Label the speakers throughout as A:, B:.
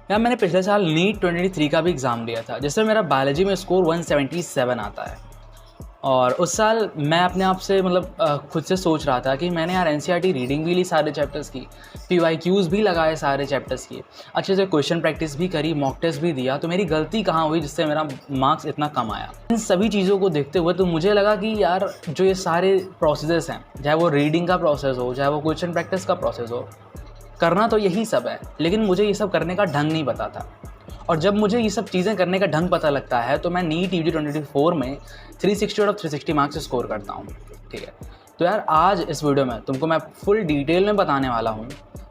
A: यार मैंने पिछले साल नीट 2023 का भी एग्ज़ाम दिया था, जिसमें मेरा बायोलॉजी में स्कोर 177 आता है। और उस साल मैं अपने आप से खुद से सोच रहा था कि मैंने यार एनसीईआरटी रीडिंग भी ली सारे चैप्टर्स की, पीवाईक्यूज़ भी लगाए सारे चैप्टर्स की, अच्छे से क्वेश्चन प्रैक्टिस भी करी, मॉक टेस्ट भी दिया, तो मेरी गलती कहाँ हुई जिससे मेरा मार्क्स इतना कम आया। इन सभी चीज़ों को देखते हुए तो मुझे लगा कि यार जो ये सारे प्रोसेस हैं, चाहे वो रीडिंग का प्रोसेस हो, चाहे वो क्वेश्चन प्रैक्टिस का प्रोसेस हो, करना तो यही सब है, लेकिन मुझे ये सब करने का ढंग नहीं पता था। और जब मुझे ये सब चीज़ें करने का ढंग पता लगता है तो मैं नीट यूजी 2024 में 360 आउट ऑफ 360 मार्क्स स्कोर करता हूँ। ठीक है, तो यार आज इस वीडियो में तुमको मैं फुल डिटेल में बताने वाला हूँ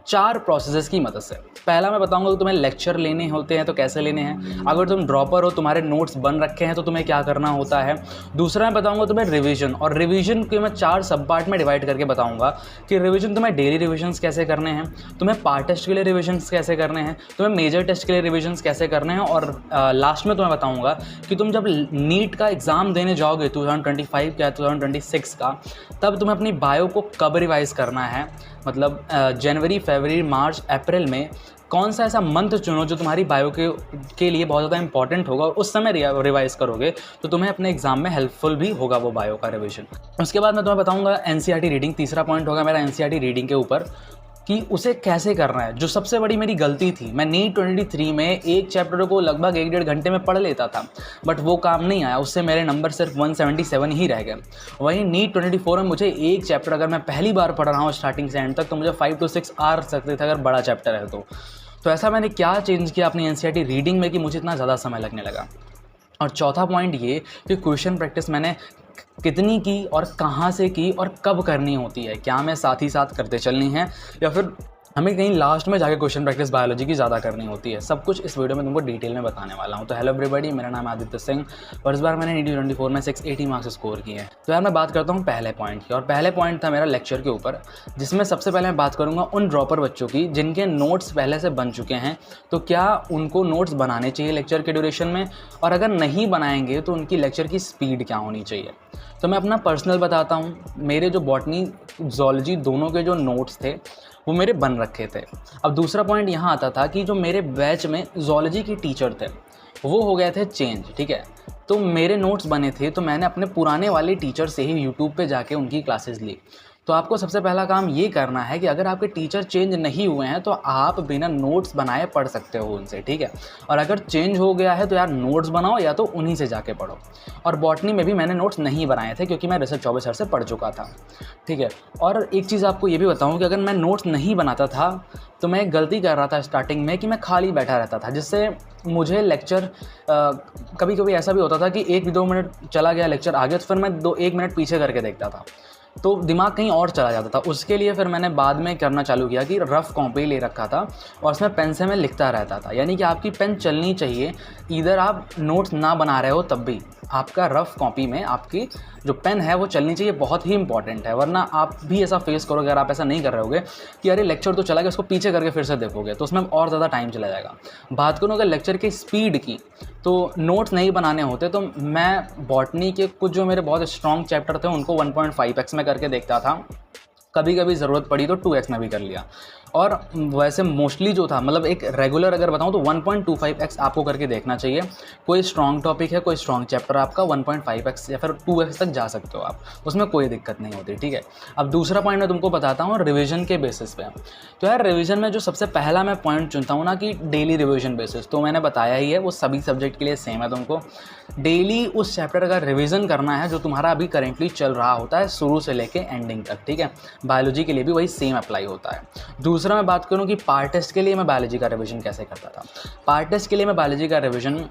A: 4 प्रोसेसेस की मदद से। पहला मैं बताऊंगा कि तुम्हें लेक्चर लेने होते हैं तो कैसे लेने हैं, अगर तुम ड्रॉपर हो, तुम्हारे नोट्स बन रखे हैं तो तुम्हें क्या करना होता है। दूसरा मैं बताऊंगा तुम्हें रिवीजन, और रिवीजन के मैं 4 सब पार्ट में डिवाइड करके बताऊंगा कि रिवीजन तुम्हें डेली रिविजन्स कैसे करने हैं, तुम्हें पार्ट टेस्ट के लिए रिविजन्स कैसे करने हैं, तुम्हें मेजर टेस्ट के लिए रिविजन्स कैसे करने हैं, और लास्ट में तुम्हें बताऊँगा कि तुम जब नीट का एग्ज़ाम देने जाओगे 2025 या 2026 का, तब तुम्हें अपनी बायो को कब रिवाइज़ करना है। मतलब जनवरी, फरवरी, मार्च, अप्रैल में कौन सा ऐसा मंथ चुनो जो तुम्हारी बायो के लिए बहुत ज़्यादा इंपॉर्टेंट होगा, और उस समय रिवाइज करोगे तो तुम्हें अपने एग्जाम में हेल्पफुल भी होगा वो बायो का रिवीजन। उसके बाद मैं तुम्हें बताऊंगा एनसीईआरटी रीडिंग। तीसरा पॉइंट होगा मेरा एनसीईआरटी रीडिंग के ऊपर कि उसे कैसे करना है। जो सबसे बड़ी मेरी गलती थी, मैं नीट 2023 में एक चैप्टर को लगभग 1-1.5 घंटे में पढ़ लेता था, बट वो काम नहीं आया, उससे मेरे नंबर सिर्फ 177 ही रह गए। वहीं नीट 2024 में मुझे एक चैप्टर अगर मैं पहली बार पढ़ रहा हूँ स्टार्टिंग से एंड तक, तो मुझे 5 to 6 आ सकते थे अगर बड़ा चैप्टर है तो ऐसा मैंने क्या चेंज किया अपनी एनसीईआरटी रीडिंग में कि मुझे इतना ज़्यादा समय लगने लगा। और चौथा पॉइंट ये कि क्वेश्चन प्रैक्टिस मैंने कितनी की और कहाँ से की और कब करनी होती है, क्या हमें साथ ही साथ करते चलनी है या फिर हमें कहीं लास्ट में जाके क्वेश्चन प्रैक्टिस बायोलॉजी की ज़्यादा करनी होती है। सब कुछ इस वीडियो में तुमको डिटेल में बताने वाला हूँ। तो हेलो एवरीबॉडी, मेरा नाम आदित्य सिंह और इस बार मैंने नीट 2024 में 680 मार्क्स स्कोर किए हैं। तो यार मैं बात करता हूँ पहले पॉइंट की, और पहले पॉइंट था मेरा लेक्चर के ऊपर, जिसमें सबसे पहले मैं बात करूँगा उन ड्रॉपर बच्चों की जिनके नोट्स पहले से बन चुके हैं, तो क्या उनको नोट्स बनाने चाहिए लेक्चर के ड्यूरेशन में, और अगर नहीं बनाएंगे तो उनकी लेक्चर की स्पीड क्या होनी चाहिए। तो मैं अपना पर्सनल बताता हूँ, मेरे जो बॉटनी ज़ूलॉजी दोनों के जो नोट्स थे वो मेरे बन रखे थे। अब दूसरा पॉइंट यहाँ आता था कि जो मेरे बैच में ज़ूलॉजी के टीचर थे वो हो गए थे चेंज। ठीक है, तो मेरे नोट्स बने थे तो मैंने अपने पुराने वाले टीचर से ही यूट्यूब पे जाके उनकी क्लासेस ली। तो आपको सबसे पहला काम ये करना है कि अगर आपके टीचर चेंज नहीं हुए हैं तो आप बिना नोट्स बनाए पढ़ सकते हो उनसे। ठीक है, और अगर चेंज हो गया है तो यार नोट्स बनाओ या तो उन्हीं से जाके पढ़ो। और बॉटनी में भी मैंने नोट्स नहीं बनाए थे क्योंकि मैं रिसर्च ऑफिसर से पढ़ चुका था। ठीक है, और एक चीज़ आपको ये भी बताऊँ कि अगर मैं नोट्स नहीं बनाता था तो मैं एक गलती कर रहा था स्टार्टिंग में कि मैं खाली बैठा रहता था, जिससे मुझे लेक्चर कभी कभी ऐसा भी होता था कि 1-2 मिनट चला गया लेक्चर आगे, तो फिर मैं 1 मिनट पीछे करके देखता था, तो दिमाग कहीं और चला जाता था। उसके लिए फिर मैंने बाद में करना चालू किया कि रफ़ कॉपी ले रखा था और उसमें पेन से मैं लिखता रहता था। यानी कि आपकी पेन चलनी चाहिए, इधर आप नोट्स ना बना रहे हो तब भी आपका रफ़ कॉपी में आपकी जो पेन है वो चलनी चाहिए। बहुत ही इंपॉर्टेंट है, वरना आप भी ऐसा फेस करोगे अगर आप ऐसा नहीं कर रहे होगे कि अरे लेक्चर तो चला गया, उसको पीछे करके फिर से देखोगे तो उसमें और ज़्यादा टाइम चला जाएगा। बात करूँ अगर लेक्चर की स्पीड की, तो नोट्स नहीं बनाने होते तो मैं बॉटनी के कुछ जो मेरे बहुत स्ट्रॉन्ग चैप्टर थे उनको 1.5x में करके देखता था, कभी कभी ज़रूरत पड़ी तो 2x में भी कर लिया। और वैसे मोस्टली जो था, मतलब एक रेगुलर अगर बताऊं तो 1.25x आपको करके देखना चाहिए। कोई स्ट्रॉन्ग टॉपिक है, कोई स्ट्रॉन्ग चैप्टर आपका 1.5x या फिर 2x तक जा सकते हो आप, उसमें कोई दिक्कत नहीं होती। ठीक है, अब दूसरा पॉइंट मैं तुमको बताता हूँ रिवीजन के बेसिस पे। तो यार रिवीजन में जो सबसे पहला मैं पॉइंट चुनता हूँ ना कि डेली रिवीजन बेसिस, तो मैंने बताया ही है वो सभी सब्जेक्ट के लिए सेम है। तुमको डेली उस चैप्टर का रिवीजन करना है जो तुम्हारा अभी करेंटली चल रहा होता है शुरू से लेके एंडिंग तक। ठीक है, बायोलॉजी के लिए भी वही सेम अप्लाई होता है। दूसरा मैं बात करूं कि पार्ट टेस्ट के लिए मैं बायोलॉजी का रिवीजन कैसे करता था। पार्ट टेस्ट के लिए मैं बायोलॉजी का रिवीजन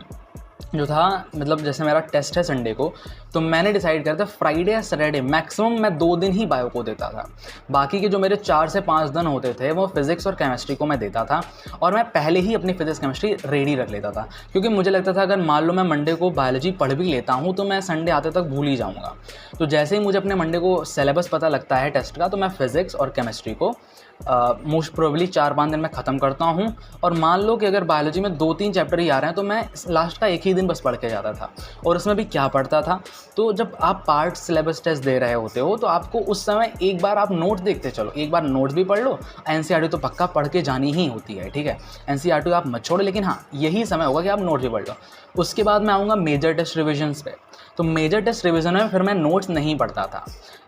A: जो था, मतलब जैसे मेरा टेस्ट है संडे को, तो मैंने डिसाइड किया था फ्राइडे या सैटरडे मैक्सिमम मैं 2 दिन ही बायो को देता था। बाकी के जो मेरे 4 से 5 दिन होते थे वो फिजिक्स और केमिस्ट्री को मैं देता था, और मैं पहले ही अपनी फिजिक्स केमिस्ट्री रेडी रख लेता था, क्योंकि मुझे लगता था अगर मान लो मैं मंडे को बायोलॉजी पढ़ भी लेता हूँ तो मैं संडे आते तक भूल ही जाऊँगा। तो जैसे ही मुझे अपने मंडे को सिलेबस पता लगता है टेस्ट का, तो मैं फिजिक्स और केमिस्ट्री को मोस्ट प्रोबेबली 4-5 दिन में ख़त्म करता हूँ। और मान लो कि अगर बायोलॉजी में 2-3 चैप्टर ही आ रहे हैं तो मैं लास्ट का एक ही दिन बस पढ़ के जाता था। और उसमें भी क्या पढ़ता था, तो जब आप पार्ट सिलेबस टेस्ट दे रहे होते हो तो आपको उस समय एक बार आप नोट्स देखते चलो, एक बार नोट्स भी पढ़ लो। एनसीईआरटी तो पक्का पढ़ के जानी ही होती है, ठीक है, एनसीईआरटी आप मत छोड़ो, लेकिन हाँ यही समय होगा कि आप नोट्स भी पढ़ लो। उसके बाद मैं आऊँगा मेजर टेस्ट रिविजन्स पे। तो मेजर टेस्ट रिवीजन में फिर मैं नोट्स नहीं पढ़ता था,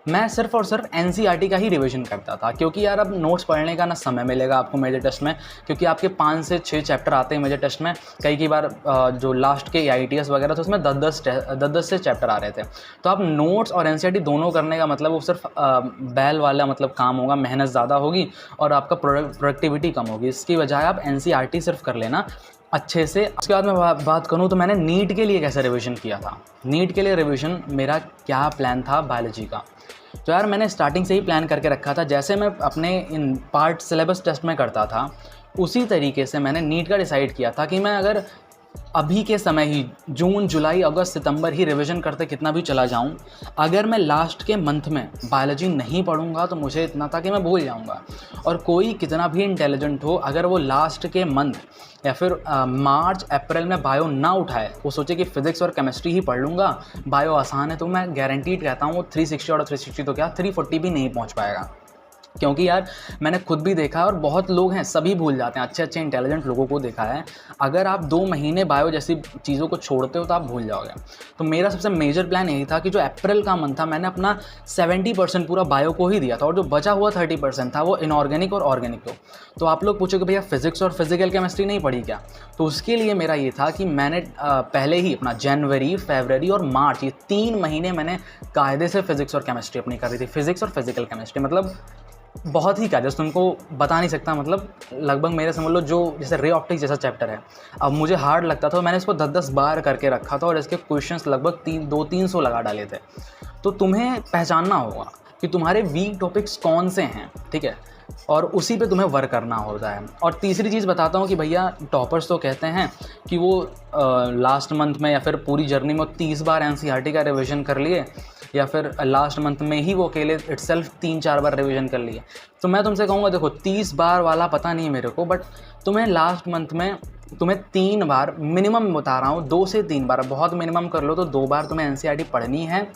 A: मैं सिर्फ और सिर्फ एनसीईआरटी का ही रिवीजन करता था, क्योंकि यार अब नोट्स पढ़ने का ना समय मिलेगा आपको मेजर टेस्ट में, क्योंकि आपके 5 से 6 चैप्टर आते हैं मेजर टेस्ट में। कई बार जो लास्ट के आईटीएस वगैरह तो उसमें 10-10 से चैप्टर आ रहे थे। तो आप नोट्स और एनसीईआरटी दोनों करने का मतलब वो सिर्फ बैल वाला मतलब काम होगा, मेहनत ज़्यादा होगी और आपका प्रोडक्टिविटी कम होगी। इसकी बजाय आप एनसीईआरटी सिर्फ कर लेना अच्छे से। उसके बाद मैं बात करूँ तो मैंने नीट के लिए कैसे रिवीजन किया था। नीट के लिए रिवीजन मेरा क्या प्लान था बायोलॉजी का, तो यार मैंने स्टार्टिंग से ही प्लान करके रखा था। जैसे मैं अपने इन पार्ट सिलेबस टेस्ट में करता था उसी तरीके से मैंने नीट का डिसाइड किया था कि मैं अगर अभी के समय ही जून, जुलाई, अगस्त, सितंबर ही रिवीजन करते कितना भी चला जाऊं, अगर मैं लास्ट के मंथ में बायोलॉजी नहीं पढ़ूंगा तो मुझे इतना था कि मैं भूल जाऊंगा। और कोई कितना भी इंटेलिजेंट हो, अगर वो लास्ट के मंथ या फिर मार्च अप्रैल में बायो ना उठाए, वो सोचे कि फिजिक्स और केमिस्ट्री ही पढ़ लूँगा, बायो आसान है, तो मैं गारंटीड कहता हूँ वो 360 और 360 तो क्या 340 भी नहीं पहुँच पाएगा। क्योंकि यार मैंने खुद भी देखा है और बहुत लोग हैं, सभी भूल जाते हैं, अच्छे अच्छे इंटेलिजेंट लोगों को देखा है। अगर आप 2 महीने बायो जैसी चीज़ों को छोड़ते हो तो आप भूल जाओगे। तो मेरा सबसे मेजर प्लान यही था कि जो अप्रैल का मंथ था मैंने अपना 70% पूरा बायो को ही दिया था, और जो बचा हुआ 30% था वो इनऑर्गेनिक और ऑर्गेनिक को। तो आप लोग पूछोगे भैया फिजिक्स और फिजिकल केमिस्ट्री नहीं पढ़ी क्या, तो उसके लिए मेरा ये था कि मैंने पहले ही अपना जनवरी, फरवरी और मार्च, ये 3 महीने मैंने कायदे से फिजिक्स और केमिस्ट्री अपनी कर दी थी। फिजिक्स और फिजिकल केमिस्ट्री मतलब बहुत ही क्या, जैसे तुमको बता नहीं सकता, मतलब लगभग मेरे समझ लो जो जैसे रे ऑप्टिक्स जैसा चैप्टर है, अब मुझे हार्ड लगता था, मैंने इसको 10-10 बार करके रखा था और इसके क्वेश्चंस लगभग 200-300 लगा डाले थे। तो तुम्हें पहचानना होगा कि तुम्हारे वीक टॉपिक्स कौन से हैं, ठीक है, और उसी पे तुम्हें वर्क करना होता है। और तीसरी चीज़ बताता हूँ कि भैया टॉपर्स तो कहते हैं कि वो लास्ट मंथ में या फिर पूरी जर्नी में 30 बार एनसीईआरटी का रिवीजन कर लिए, या फिर लास्ट मंथ में ही वो अकेले इटसेल्फ 3-4 बार रिवीजन कर लिए। तो मैं तुमसे कहूँगा देखो 30 बार वाला पता नहीं मेरे को, बट तुम्हें लास्ट मंथ में तुम्हें 3 बार मिनिमम बता रहा हूँ, 2 से 3 बार, बहुत मिनिमम कर लो तो 2 बार तुम्हें एनसीईआरटी पढ़नी है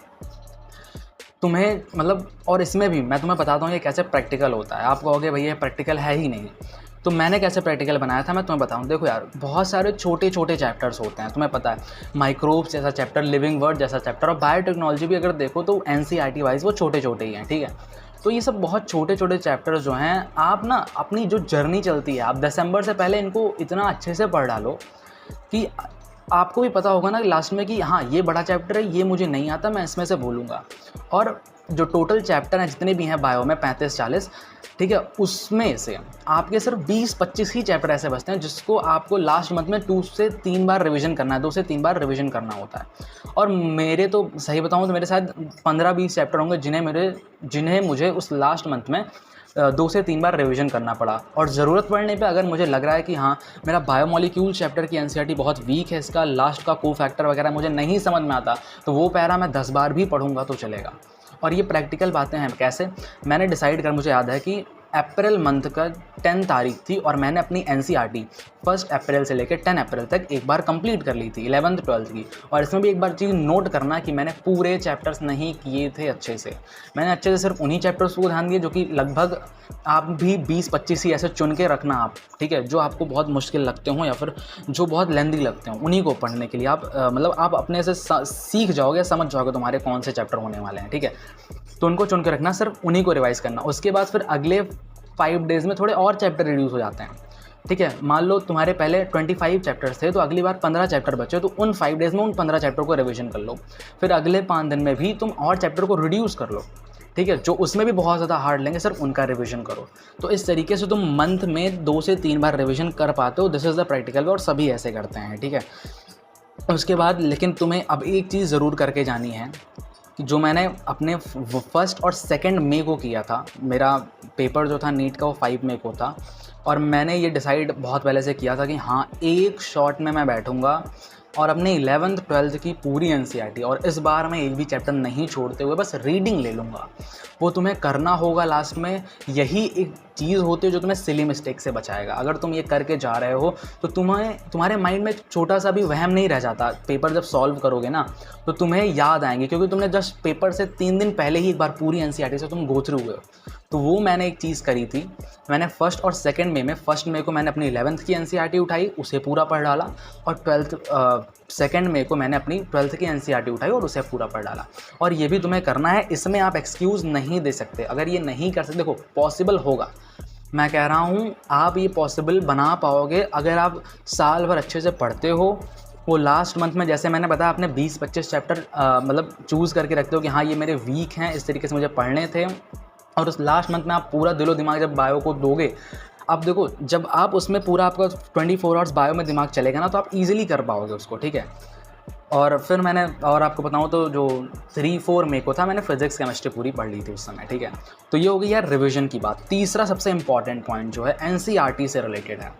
A: तुम्हें, मतलब। और इसमें भी मैं तुम्हें बताता हूँ ये कैसे प्रैक्टिकल होता है। आप कहोगे भैया प्रैक्टिकल है ही नहीं, तो मैंने कैसे प्रैक्टिकल बनाया था मैं तुम्हें बताऊँ। देखो यार बहुत सारे छोटे छोटे चैप्टर्स होते हैं, तुम्हें पता है, माइक्रोब्स जैसा चैप्टर, लिविंग वर्ड जैसा चैप्टर, और बायोटेक्नोलॉजी भी अगर देखो तो एनसीईआरटी वाइज वो छोटे छोटे ही हैं, ठीक है। तो ये सब बहुत छोटे छोटे चैप्टर्स जो हैं, आप ना अपनी जो जर्नी चलती है, आप दिसंबर से पहले इनको इतना अच्छे से पढ़ डालो कि आपको भी पता होगा ना लास्ट में कि हाँ ये बड़ा चैप्टर है, ये मुझे नहीं आता, मैं इसमें से बोलूँगा। और जो टोटल चैप्टर हैं जितने भी हैं बायो में 35-40, ठीक है, उसमें से आपके सिर्फ 20-25 ही चैप्टर ऐसे बचते हैं जिसको आपको लास्ट मंथ में 2 से 3 बार रिवीजन करना है, 2 से 3 बार रिवीजन करना होता है। और मेरे तो सही बताऊँ तो मेरे शायद 15-20 चैप्टर होंगे जिन्हें मुझे उस लास्ट मंथ में 2 से 3 बार रिवीजन करना पड़ा। और ज़रूरत पड़ने पे अगर मुझे लग रहा है कि हाँ मेरा बायोमोलिक्यूल चैप्टर की एनसीईआरटी बहुत वीक है, इसका लास्ट का कोफैक्टर वगैरह मुझे नहीं समझ में आता, तो वो पैरा मैं 10 बार भी पढ़ूंगा तो चलेगा। और ये प्रैक्टिकल बातें हैं। कैसे मैंने डिसाइड कर, मुझे याद है कि अप्रैल मंथ का 10 तारीख थी और मैंने अपनी एनसीईआरटी 1 अप्रैल से लेकर 10 अप्रैल तक एक बार कंप्लीट कर ली थी 11th 12th की। और इसमें भी एक बार चीज़ नोट करना कि मैंने पूरे चैप्टर्स नहीं किए थे अच्छे से, मैंने अच्छे से सिर्फ उन्हीं चैप्टर्स को ध्यान दिए जो कि लगभग आप भी 20-25 ही ऐसे चुन के रखना आप, ठीक है, जो आपको बहुत मुश्किल लगते हों या फिर जो बहुत लेंदी लगते हों, उन्हीं को पढ़ने के लिए आप मतलब आप अपने से सीख जाओगे, समझ जाओगे तुम्हारे कौन से चैप्टर होने वाले हैं, ठीक है। तो उनको चुन के रखना, सिर्फ उन्हीं को रिवाइज़ करना। उसके बाद फिर अगले 5 डेज़ में थोड़े और चैप्टर रिड्यूस हो जाते हैं, ठीक है। मान लो तुम्हारे पहले 25 चैप्टर्स थे तो अगली बार 15 चैप्टर बचे, तो उन 5 डेज़ में उन 15 चैप्टर को रिवीजन कर लो। फिर अगले 5 दिन में भी तुम और चैप्टर को रिड्यूस कर लो, ठीक है, जो उसमें भी बहुत ज़्यादा हार्ड लेंगे सिर्फ उनका रिवीजन करो। तो इस तरीके से तुम मंथ में 2 से 3 बार रिवीजन कर पाते हो। This is the practical way, और सभी ऐसे करते हैं, ठीक है। उसके बाद लेकिन तुम्हें अब एक चीज़ ज़रूर करके जानी है कि जो मैंने अपने 1 और 2 मई को किया था, मेरा पेपर जो था नीट का वो 5 मई को था, और मैंने ये डिसाइड बहुत पहले से किया था कि हाँ एक शॉट में मैं बैठूँगा और अपने 11th 12th की पूरी एनसीईआरटी, और इस बार मैं एक भी चैप्टर नहीं छोड़ते हुए बस रीडिंग ले लूँगा। वो तुम्हें करना होगा लास्ट में, यही एक चीज़ होती है जो तुम्हें सिली मिस्टेक से बचाएगा। अगर तुम ये करके जा रहे हो तो तुम्हारे माइंड में छोटा सा भी वहम नहीं रह जाता। पेपर जब सॉल्व करोगे ना तो तुम्हें याद आएंगे, क्योंकि तुमने जस्ट पेपर से 3 दिन पहले ही एक बार पूरी एनसीईआरटी से तुम गो थ्रू हुए हो। तो वो मैंने एक चीज़ करी थी, मैंने फर्स्ट और सेकंड में फर्स्ट में को मैंने अपनी 11th की एनसीईआरटी उठाई, उसे पूरा पढ़ डाला, और सेकंड में को मैंने अपनी 12th की एनसीईआरटी उठाई और उसे पूरा पढ़ डाला। और ये भी तुम्हें करना है, इसमें आप एक्सक्यूज़ नहीं दे सकते। अगर ये नहीं कर सकते, देखो पॉसिबल होगा, मैं कह रहा हूँ आप ये पॉसिबल बना पाओगे अगर आप साल भर अच्छे से पढ़ते हो। वो लास्ट मंथ में जैसे मैंने बताया, आपने 20-25 चैप्टर मतलब चूज़ करके रखते हो कि हाँ ये मेरे वीक हैं, इस तरीके से मुझे पढ़ने थे, और उस लास्ट मंथ में आप पूरा दिलो दिमाग जब बायो को दोगे, अब देखो जब आप उसमें पूरा आपका 24 आवर्स बायो में दिमाग चलेगा ना, तो आप इजीली कर पाओगे उसको, ठीक है। और फिर मैंने और आपको बताऊं तो जो 3-4 मई को था, मैंने फिजिक्स केमिस्ट्री पूरी पढ़ ली थी उस समय, ठीक है। तो ये हो गई यार रिवीजन की बात। तीसरा सबसे इंपॉर्टेंट पॉइंट जो है एनसीईआरटी से रिलेटेड है।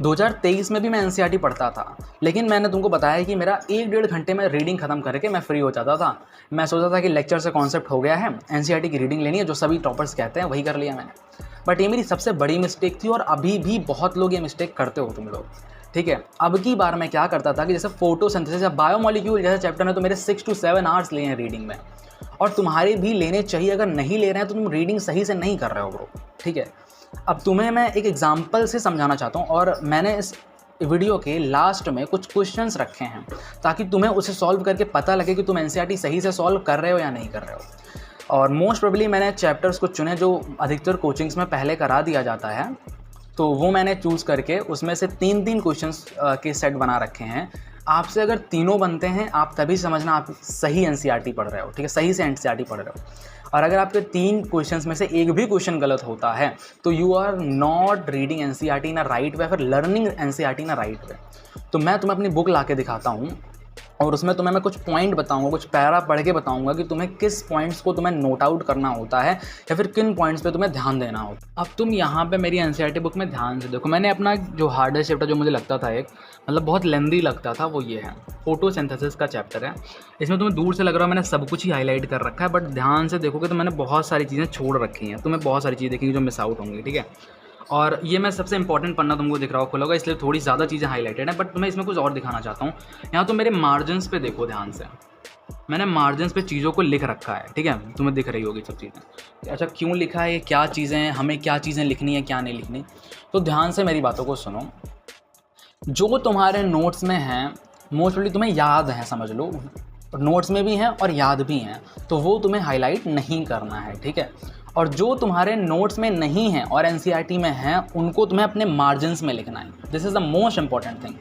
A: 2023 में भी मैं एनसीईआरटी पढ़ता था, लेकिन मैंने तुमको बताया कि मेरा 1-1.5 घंटे में रीडिंग खत्म करके मैं फ्री हो जाता था। मैं सोचता था कि लेक्चर से कॉन्सेप्ट हो गया है, एनसीईआरटी की रीडिंग लेनी है, जो सभी टॉपर्स कहते हैं वही कर लिया मैंने। बट ये मेरी सबसे बड़ी मिस्टेक थी, और अभी भी बहुत लोग ये मिस्टेक करते हो तुम लोग, ठीक है। अब की बार मैं क्या करता था कि जैसे फोटोसिंथेसिस या बायोमोलिक्यूल जैसे चैप्टर में तो मेरे 6 to 7 आवर्स लिए हैं रीडिंग में, और तुम्हारे भी लेने चाहिए। अगर नहीं ले रहे हैं तो तुम रीडिंग सही से नहीं कर रहे हो ब्रो, ठीक है। अब तुम्हें मैं एक एग्जांपल से समझाना चाहता हूँ, और मैंने इस वीडियो के लास्ट में कुछ क्वेश्चंस रखे हैं ताकि तुम्हें उसे सॉल्व करके पता लगे कि तुम एनसीईआरटी सही से सॉल्व कर रहे हो या नहीं कर रहे हो। और मोस्ट प्रोबेबली मैंने चैप्टर्स को चुने जो अधिकतर कोचिंग्स में पहले करा दिया जाता है, तो वो मैंने चूज़ करके उसमें से 3-3 क्वेश्चंस के सेट बना रखे हैं। आपसे अगर तीनों बनते हैं, आप तभी समझना आप सही एनसीईआरटी पढ़ रहे हो, ठीक है, सही से एनसीईआरटी पढ़ रहे हो। और अगर आपके 3 क्वेश्चंस में से एक भी क्वेश्चन गलत होता है तो you are not reading NCERT in a right way, फिर learning NCERT in a right way. तो मैं तुम्हें अपनी बुक ला के दिखाता हूँ, और उसमें तुम्हें मैं कुछ पॉइंट बताऊंगा, कुछ पैरा पढ़ के बताऊंगा कि तुम्हें किस पॉइंट्स को तुम्हें नोट आउट करना होता है, या फिर किन पॉइंट्स पे तुम्हें ध्यान देना होता है। अब तुम यहाँ पे मेरी एनसीईआरटी बुक में ध्यान से देखो, मैंने अपना जो हार्डेस्ट चैप्टर जो मुझे लगता था एक मतलब बहुत लेंदी लगता था, वो ये है फोटोसिंथेसिस का चैप्टर है। इसमें तुम्हें दूर से लग रहा है मैंने सब कुछ ही हाईलाइट कर रखा है, बट ध्यान से देखोगे तो मैंने बहुत सारी चीज़ें छोड़ रखी हैं, तुम्हें बहुत सारी चीज़ें देखेंगी जो मिस आउट होंगी, ठीक है। और ये मैं सबसे इंपॉर्टेंट पन्ना तुमको दिख रहा होगा, इसलिए थोड़ी ज़्यादा चीज़ें हाईलाइटेड हैं, बट तुम्हें इसमें कुछ और दिखाना चाहता हूँ। यहाँ तो मेरे मार्जिन्स पे देखो ध्यान से, मैंने मार्जिन्स पे चीज़ों को लिख रखा है, ठीक है, तुम्हें दिख रही होगी सब चीज़ें। अच्छा क्यों लिखा है, क्या चीज़ें हैं, हमें क्या चीज़ें लिखनी है क्या नहीं लिखनी, तो ध्यान से मेरी बातों को सुनो। जो तुम्हारे नोट्स में हैं मोस्टली तुम्हें याद है, समझ लो नोट्स में भी हैं और याद भी हैं, तो वो तुम्हें हाईलाइट नहीं करना है, ठीक है। और जो तुम्हारे नोट्स में नहीं है और एनसीईआरटी में हैं, उनको तुम्हें अपने मार्जिन्स में लिखना है। This is the most important thing.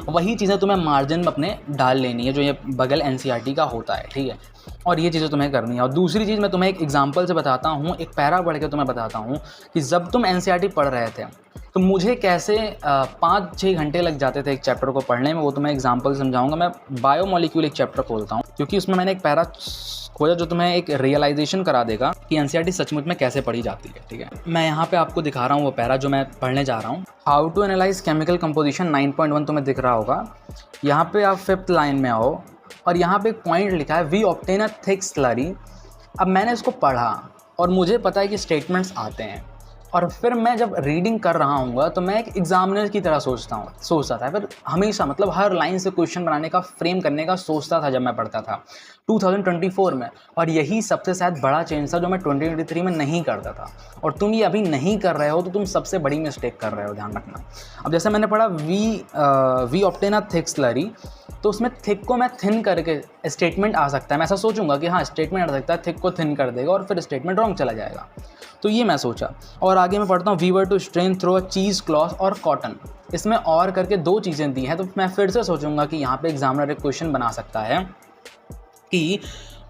A: वही चीज़ें तुम्हें मार्जिन में अपने डाल लेनी है जो ये बगल एनसीईआरटी का होता है, ठीक है। और ये चीज़ें तुम्हें करनी है। और दूसरी चीज़ मैं तुम्हें एक एग्जांपल से बताता हूँ, एक पैरा पढ़ के तुम्हें बताता हूँ कि जब तुम एनसीईआरटी पढ़ रहे थे तो मुझे कैसे 5-6 घंटे लग जाते थे एक चैप्टर को पढ़ने में, वो तुम्हें एग्जांपल समझाऊंगा। मैं बायोमोलिक्यूल एक चैप्टर खोलता हूँ, क्योंकि उसमें मैंने एक पैरा खोजा जो तुम्हें एक रियलाइजेशन करा देगा कि एनसीईआरटी सचमुच में कैसे पढ़ी जाती है, ठीक है। मैं यहाँ पे आपको दिखा रहा हूँ वो पैरा जो मैं पढ़ने जा रहा हूँ। How to analyse chemical composition 9.1 तुम्हें दिख रहा होगा। यहाँ पे आप 5th लाइन में आओ, और यहाँ पे एक पॉइंट लिखा है we obtain a thick slurry. अब मैंने इसको पढ़ा और मुझे पता है कि स्टेटमेंट्स आते हैं, और फिर मैं जब रीडिंग कर रहा हूँ तो मैं एक एग्जामिनर की तरह सोचता था, फिर हमेशा मतलब हर लाइन से क्वेश्चन बनाने का, फ्रेम करने का सोचता था जब मैं पढ़ता था 2024 में। और यही सबसे शायद बड़ा चेंज था जो मैं 2023 में नहीं करता था, और तुम ये अभी नहीं कर रहे हो तो तुम सबसे बड़ी मिस्टेक कर रहे हो, ध्यान रखना। अब जैसे मैंने पढ़ा we obtain a thick slurry, तो उसमें थिक को मैं थिन करके स्टेटमेंट आ सकता है, मैं ऐसा सोचूंगा कि हाँ स्टेटमेंट आ सकता है, थिक को थिन कर देगा और फिर स्टेटमेंट रॉन्ग चला जाएगा, तो ये मैं सोचा। और आगे मैं पढ़ता हूँ we were to strain through a cheese cloth और कॉटन, इसमें और करके 2 चीज़ें दी हैं, तो मैं फिर से सोचूंगा कि यहाँ पे एग्जामिनर एक क्वेश्चन बना सकता है कि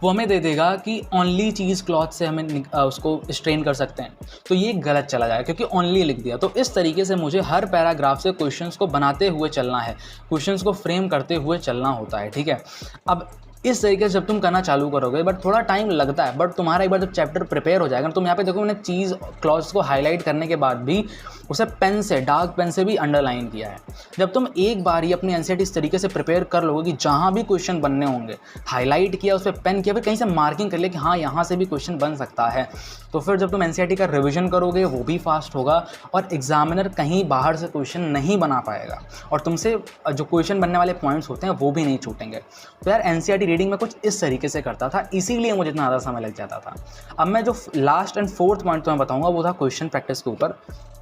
A: वो हमें दे देगा कि ओनली चीज़ क्लॉथ से हमें उसको स्ट्रेन कर सकते हैं, तो ये गलत चला जाएगा क्योंकि ओनली लिख दिया। तो इस तरीके से मुझे हर पैराग्राफ से क्वेश्चंस को बनाते हुए चलना है, क्वेश्चंस को फ्रेम करते हुए चलना होता है, ठीक है। अब इस तरीके से जब तुम करना चालू करोगे, बट थोड़ा टाइम लगता है, बट तुम्हारा एक बार जब चैप्टर प्रिपेयर हो जाएगा, तुम यहाँ पे देखो मैंने चीज़ क्लॉज को हाईलाइट करने के बाद भी उसे पेन से, डार्क पेन से भी अंडरलाइन किया है। जब तुम एक बार ही अपनी एनसीईआरटी इस तरीके से प्रिपेयर कर लोगे कि जहाँ भी क्वेश्चन बनने होंगे हाईलाइट किया, उस पर पेन किया, फिर कहीं से मार्किंग कर लिया कि हाँ यहाँ से भी क्वेश्चन बन सकता है, तो फिर जब तुम एनसीईआरटी का रिविजन करोगे वो भी फास्ट होगा और एग्जामिनर कहीं बाहर से क्वेश्चन नहीं बना पाएगा और तुमसे जो क्वेश्चन बनने वाले पॉइंट्स होते हैं वो भी नहीं छूटेंगे। तो यार एनसीईआरटी रीडिंग में कुछ इस तरीके से करता था, इसीलिए मुझे इतना ज़्यादा समय लग जाता था। अब मैं जो लास्ट एंड फोर्थ पॉइंट तुम्हें बताऊंगा वो था क्वेश्चन प्रैक्टिस के ऊपर,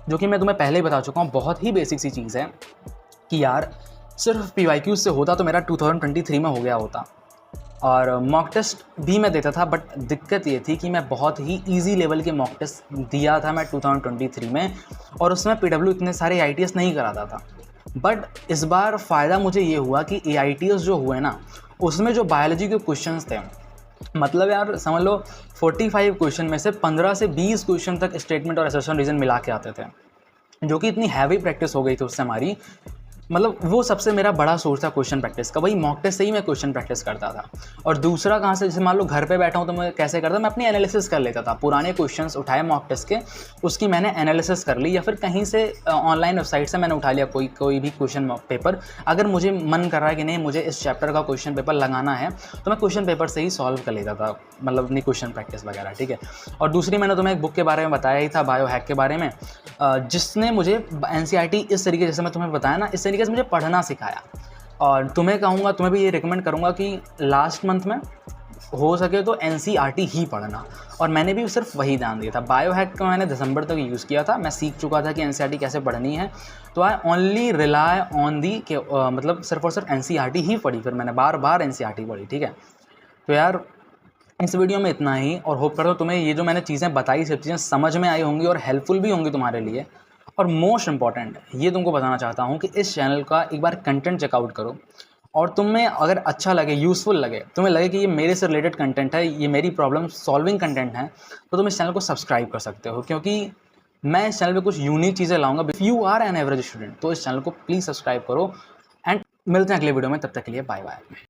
A: जो कि मैं तुम्हें पहले ही बता चुका हूँ। बहुत ही बेसिक सी चीज़ है कि यार सिर्फ पीवाईक्यू से होता तो मेरा 2023 में हो गया होता, और मॉक टेस्ट भी मैं देता था, बट दिक्कत ये थी कि मैं बहुत ही इजी लेवल के मॉक टेस्ट दिया था मैं 2023 में, और उसमें पीडब्ल्यू इतने सारे AITS नहीं कराता था। बट इस बार फ़ायदा मुझे ये हुआ कि AITS जो हुए ना, उसमें जो बायोलॉजी के क्वेश्चंस थे, मतलब यार समझ लो 45 क्वेश्चन में से 15 से 20 क्वेश्चन तक स्टेटमेंट और असर्शन रीजन मिला के आते थे, जो कि इतनी हैवी प्रैक्टिस हो गई थी उससे हमारी। मतलब वो सबसे मेरा बड़ा सोर्स था क्वेश्चन प्रैक्टिस का, वही मॉक टेस्ट से ही मैं क्वेश्चन प्रैक्टिस करता था। और दूसरा कहाँ से, जैसे मान लो घर पे बैठा हूँ तो मैं कैसे करता, मैं अपनी एनालिसिस कर लेता था, पुराने क्वेश्चंस उठाए मॉक टेस्ट के, उसकी मैंने एनालिसिस कर ली, या फिर कहीं से ऑनलाइन वेबसाइट से मैंने उठा लिया कोई भी क्वेश्चन पेपर। अगर मुझे मन कर रहा है कि नहीं मुझे इस चैप्टर का क्वेश्चन पेपर लगाना है, तो मैं क्वेश्चन पेपर से ही सॉल्व कर लेता था, मतलब अपनी क्वेश्चन प्रैक्टिस वगैरह, ठीक है। और दूसरी मैंने तुम्हें एक बुक के बारे में बताया ही था, बायो हैक के बारे में, जिसने मुझे एनसीईआरटी इस तरीके, जैसे मैं तुम्हें बताया ना, इस तरीके से मुझे पढ़ना सिखाया। और तुम्हें कहूँगा, तुम्हें भी ये रिकमेंड करूँगा कि लास्ट मंथ में हो सके तो एनसीईआरटी ही पढ़ना, और मैंने भी सिर्फ वही ध्यान दिया था। बायो हैक का मैंने दिसंबर तक यूज़ किया था, मैं सीख चुका था कि एनसीईआरटी कैसे पढ़नी है, तो I only rely on the के मतलब सिर्फ और सिर्फ एनसीईआरटी ही पढ़ी, फिर मैंने बार बार एनसीईआरटी पढ़ी, ठीक है। तो यार इस वीडियो में इतना ही, और होप करता हूँ तुम्हें ये जो मैंने चीज़ें बताई सब चीज़ें समझ में आई होंगी और हेल्पफुल भी होंगी तुम्हारे लिए। और मोस्ट इंपॉर्टेंट ये तुमको बताना चाहता हूँ कि इस चैनल का एक बार कंटेंट चेकआउट करो, और तुम्हें अगर अच्छा लगे, यूज़फुल लगे, तुम्हें लगे कि ये मेरे से रिलेटेड कंटेंट है, ये मेरी प्रॉब्लम सॉल्विंग कंटेंट है, तो तुम इस चैनल को सब्सक्राइब कर सकते हो, क्योंकि मैं इस चैनल पे कुछ यूनिक चीज़ें लाऊंगा। If you are an average student तो इस चैनल को प्लीज़ सब्सक्राइब करो, एंड मिलते हैं अगले वीडियो में, तब तक के लिए बाय बाय।